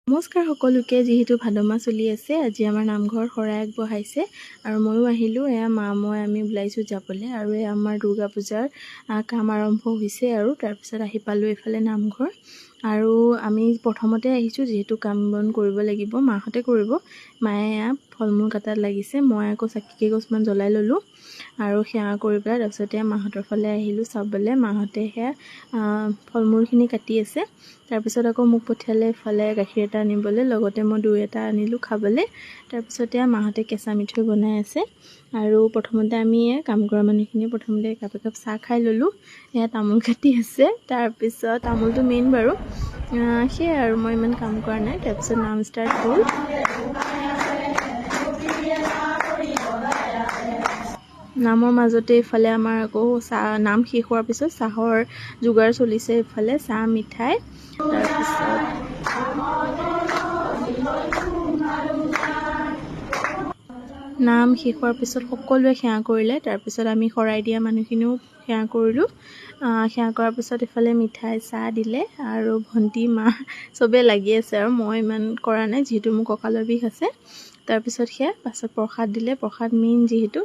নমস্কাৰ সকলোকে। যিহেতু ভাদ মাহ চলি আছে, আজি আমাৰ নামঘৰ শৰাই আগবঢ়াইছে আৰু ময়ো আহিলোঁ। আমি ওলাইছোঁ যাবলৈ আৰু আমাৰ দুৰ্গা পূজাৰ কাম আৰম্ভ হৈছে আৰু তাৰপিছত আহি পালোঁ এইফালে নামঘৰ। আৰু আমি প্ৰথমতে আহিছোঁ, যিহেতু কাম বন কৰিব লাগিব, মাহঁতে কৰিব। মায়ে ফল মূল কাটাত লাগিছে, মই আকৌ চাকি কেইগছমান জ্বলাই ল'লোঁ আৰু সেৱা কৰি পেলাই তাৰপিছতে মাহঁতৰ ফালে আহিলোঁ চাবলৈ। মাহঁতে ফল মূলখিনি কাটি আছে। তাৰপিছত আকৌ মোক পঠিয়ালে এফালে গাখীৰ এটা আনিবলৈ, লগতে মই দৈ এটা আনিলোঁ খাবলৈ। তাৰপিছতে মাহঁতে কেঁচা মিঠৈ বনাই আছে আৰু প্ৰথমতে আমি কাম কৰা মানুহখিনি প্ৰথমতে একাপ চাহ খাই ল'লোঁ। তামোল কাটি আছে, তাৰপিছত তামোলটো মেইন বাৰু। সেয়াই আৰু মই ইমান কাম কৰা নাই। তাৰপিছত নাম ষ্টাৰ্ট হ'ল। নামৰ মাজতে ইফালে আমাৰ আকৌ নাম শেষ হোৱাৰ পিছত চাহৰ যোগাৰ চলিছে। ইফালে চাহ মিঠাই, তাৰপিছত নাম শেষ হোৱাৰ পিছত সকলোৱে সেৱা কৰিলে। তাৰপিছত আমি শৰাই দিয়া মানুহখিনিও সেৱা কৰিলোঁ। সেৱা কৰাৰ পিছত ইফালে মিঠাই চাহ দিলে আৰু ভণ্টি মা চবেই লাগি আছে আৰু মই ইমান কৰা নাই, যিহেতু মোৰ কঁকালৰ বিষ আছে। তাৰপিছত পাছত প্ৰসাদ দিলে। প্ৰসাদ মেইন যিহেতু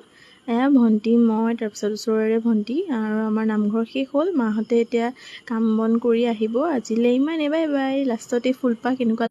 ভণ্টি, মই, তাৰপিছত ওচৰৰে ভণ্টি আৰু আমাৰ নামঘৰ শেষ হ'ল। মাহঁতে এতিয়া কাম বন কৰি আহিব। আজিলৈ ইমানেই, বাই বাই। লাষ্টতে ফুলপাহ কেনেকুৱা